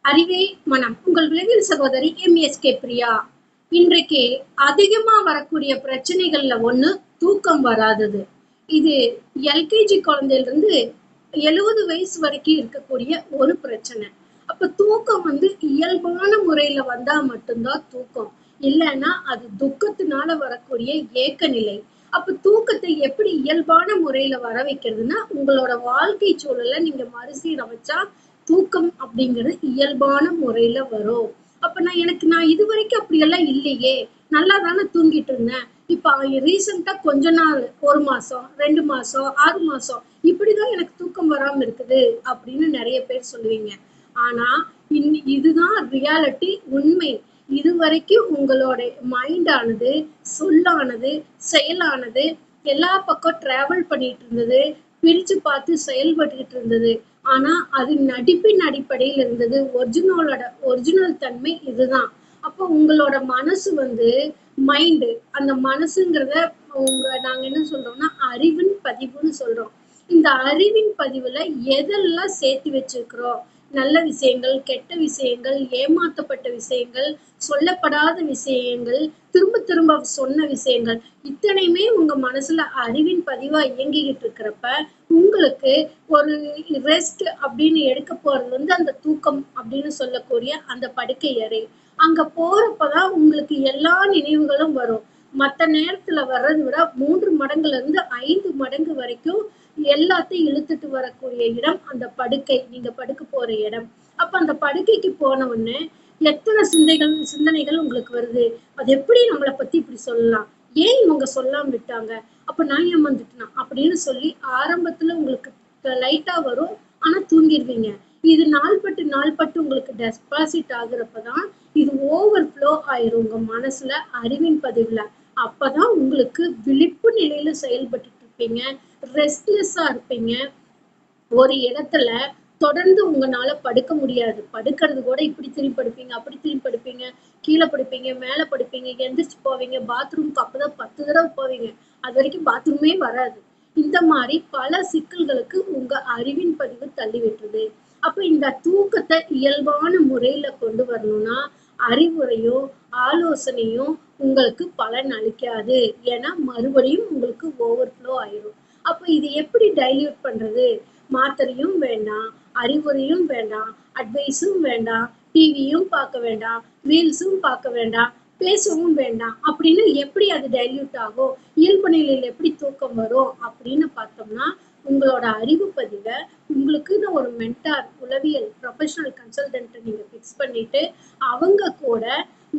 அறிவே மனம். உங்கள் விளைவில் சகோதரி எம்.எஸ்.கே. பிரியா. இன்றைக்கு அதிகமா வரக்கூடிய பிரச்சனைகள்ல ஒண்ணு தூக்கம் வராதது. இது எல்கேஜி குழந்தையிலிருந்து 70 வயசு வரைக்கும் இருக்கக்கூடிய ஒரு பிரச்சனை. அப்ப தூக்கம் இயல்பான முறையில வந்தா மட்டும்தான் தூக்கம். இல்லைன்னா அது துக்கத்தினால வரக்கூடிய ஏக்க நிலை. அப்ப தூக்கத்தை எப்படி இயல்பான முறையில வர வைக்கிறதுன்னா, உங்களோட வாழ்க்கை சூழல நீங்க மறுசீரமைச்சா தூக்கம் அப்படிங்கிறது இயல்பான முறையில வரும். அப்ப நான் இதுவரைக்கும் அப்படியெல்லாம் இல்லையே, நல்லா தானே தூங்கிட்டு இருந்தேன். இப்ப ரீசெண்டா கொஞ்ச நாள் 1 மாசம் 2 மாசம் 6 மாசம் இப்படிதான் எனக்கு தூக்கம் வராம இருக்குது அப்படின்னு நிறைய பேர் சொல்லுவீங்க. ஆனா இதுதான் ரியாலிட்டி, உண்மை. இதுவரைக்கும் உங்களோட மைண்ட் ஆனது, சொல்லானது, செயலானது எல்லா பக்கம் டிராவல் பண்ணிட்டு இருந்தது, பிரிச்சு பார்த்து செயல்பட்டுக்கிட்டு இருந்தது. ஆனா அது நடிப்பின் அடிப்படையில் இருந்தது. ஒரிஜினல் தன்மை இதுதான். அப்போ உங்களோட மனசு மைண்டு, அந்த மனசுங்கிறத நாங்க என்ன சொல்றோம்னா அறிவின் பதிவுன்னு சொல்றோம். இந்த அறிவின் பதிவுல எதெல்லாம் சேர்த்து வச்சிருக்கிறோம், நல்ல விஷயங்கள், கெட்ட விஷயங்கள், ஏமாத்தப்பட்ட விஷயங்கள், சொல்லப்படாத விஷயங்கள், திரும்ப திரும்ப சொன்ன விஷயங்கள், இத்தனையுமே உங்க மனசுல அறிவின் பதிவா இயங்கிக்கிட்டு இருக்கிறப்ப உங்களுக்கு ஒரு ரெஸ்ட் அப்படின்னு எடுக்க போறது அந்த தூக்கம் அப்படின்னு சொல்லக்கூடிய அந்த படுக்கை அறை. அங்க போறப்பதான் உங்களுக்கு எல்லா நினைவுகளும் வரும். மத்த நேரத்துல வர்றதை விட 3 மடங்குல இருந்து 5 மடங்கு வரைக்கும் எல்லாத்தையும் இழுத்துட்டு வரக்கூடிய இடம் அந்த படுக்கை, நீங்க படுக்க போற இடம். அப்ப அந்த படுக்கைக்கு போன உடனே எத்தனை சிந்தனைகள் உங்களுக்கு வருது. அது எப்படி நம்மளை பத்தி இப்படி சொல்லலாம், ஏன் இவங்க சொல்லாம விட்டாங்க, அப்ப நான் ஏமாந்துட்டேனா அப்படின்னு சொல்லி ஆரம்பத்துல உங்களுக்கு லைட்டா வரும். ஆனா தூங்கிடுவீங்க. இது நாள்பட்டு உங்களுக்கு டெபாசிட் ஆகுறப்பதான் இது ஓவர் ஃப்ளோ ஆயிரும் உங்க மனசுல, அறிவின் பதிவுல. அப்பதான் உங்களுக்கு விழிப்பு நிலையில செயல்பட்டுட்டு இருப்பீங்க, ரெஸ்ட்லெஸ்ஸா இருப்பீங்க. ஒரு இடத்துல தொடர்ந்து உங்களால படுக்க முடியாது. படுக்கிறது கூட இப்படி திரும்பி படுப்பீங்க, அப்படி திரும்பி படுப்பீங்க, கீழே படுப்பீங்க, மேல படுப்பீங்க, எந்திரிச்சு போவீங்க, பாத்ரூம்க்கு அப்பதான் 10 தடவை போவீங்க. அது வரைக்கும் பாத்ரூமே வராது. இந்த மாதிரி பல சிக்கல்களுக்கு உங்க அறிவின் பதிவு தள்ளி விட்டுருது. அப்ப இந்த தூக்கத்தை இயல்பான முறையில கொண்டு வரணும்னா அறிவுரையும் ஆலோசனையும் உங்களுக்கு பலன் அளிக்காது. ஏன்னா மறுபடியும் உங்களுக்கு ஓவர் ஃப்ளோ ஆயிரும். அப்ப இது எப்படி டைல்யூட் பண்றது? மாத்திரையும் வேண்டாம், அறிவுரையும் வேண்டாம், அட்வைஸும் வேண்டாம், டிவியும் பார்க்க வேண்டாம், ரீல்ஸும் பார்க்க வேண்டாம், பேசவும் வேண்டாம் அப்படின்னு எப்படி அது டைல்யூட் ஆகும், இயல்பு நிலையில எப்படி தூக்கம் வரும் அப்படின்னு பார்த்தோம்னா, உங்களோட அறிவு பதிவை உங்களுக்குன்னு ஒரு மென்டார், உளவியல் ப்ரொஃபஷனல் கன்சல்டன்ட் நீங்க ஃபிக்ஸ் பண்ணிட்டு அவங்க கூட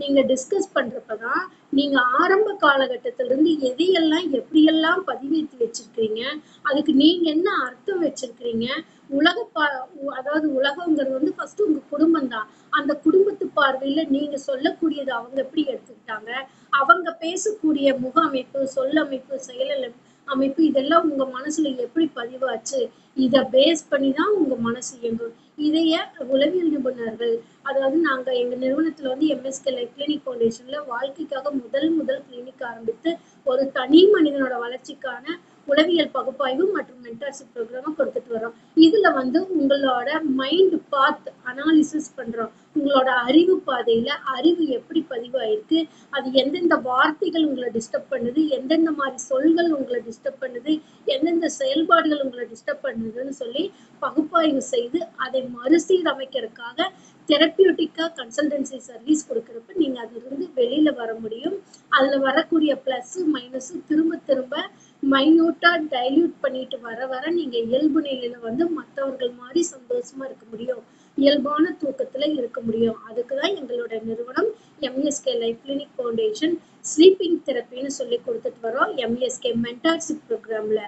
நீங்க டிஸ்கஸ் பண்றப்பதான் நீங்க ஆரம்ப காலகட்டத்திலிருந்து எதையெல்லாம் எப்படியெல்லாம் பதிவேற்றி வச்சிருக்கீங்க, அதுக்கு நீங்க என்ன அர்த்தம் வச்சிருக்கிறீங்க, அதாவது உலகங்கிறது ஃபர்ஸ்ட் உங்க குடும்பம் தான். அந்த குடும்பத்து பார்வையில நீங்க சொல்லக்கூடியது அவங்க எப்படி எடுத்துக்கிட்டாங்க, அவங்க பேசக்கூடிய முக அமைப்பு, சொல்லமைப்பு, அமைப்பு இதெல்லாம் உங்க மனசுல எப்படி பதிவாச்சு, இத பேஸ் பண்ணிதான் உங்க மனசு இயங்கும். இதைய உளவியல் நிபுணர்கள், அதாவது நாங்க எங்க நிறுவனத்துல எம்.எஸ்.கே. லைஃப் கிளினிக் ஃபவுண்டேஷன்ல வாழ்க்கைக்காக முதல் கிளினிக் ஆரம்பித்து ஒரு தனி மனிதனோட வளர்ச்சிக்கான உளவியல் பகுப்பாய்வு மற்றும் மென்டார்ஷிப் ப்ரோக்ராம் கொடுத்துட்டு வரோம். இதுல உங்களோட மைண்ட் பாத் அனாலிசிஸ் பண்றோம். உங்களோட அறிவு பாதையில அறிவு எப்படி பதிவாயிருக்கு, அது எந்தெந்த வார்த்தைகள் உங்களை டிஸ்டர்ப் பண்ணுது, எந்தெந்த மாதிரி சொல்கள் உங்களை டிஸ்டர்ப் பண்ணுது, எந்தெந்த செயல்பாடுகள் உங்களை டிஸ்டர்ப் பண்ணுதுன்னு சொல்லி பகுப்பாய்வு செய்து அதை மறுசீரமைக்கிறதுக்காக தெரப்பியூட்டிக்கா கன்சல்டன்சி சர்வீஸ் கொடுக்கறப்ப நீங்க அதிலிருந்து வெளியில வர முடியும். அதுல வரக்கூடிய பிளஸ் மைனஸ் திரும்ப திரும்ப மைன்யூட்டா டைல்யூட் பண்ணிட்டு வர நீங்க இயல்பு நிலையில மற்றவர்கள் மாதிரி சந்தோஷமா இருக்க முடியும், இயல்பான தூக்கத்துல இருக்க முடியும். அதுக்குதான் எங்களோட நிறுவனம் எம்.எஸ்.கே. லைஃப் கிளினிக் ஃபவுண்டேஷன் ஸ்லீப்பிங் தெரப்பின்னு சொல்லி கொடுத்துட்டு வரோம் எம்.எஸ்.கே. மென்டார்ஷிப் ப்ரோக்ராம்ல.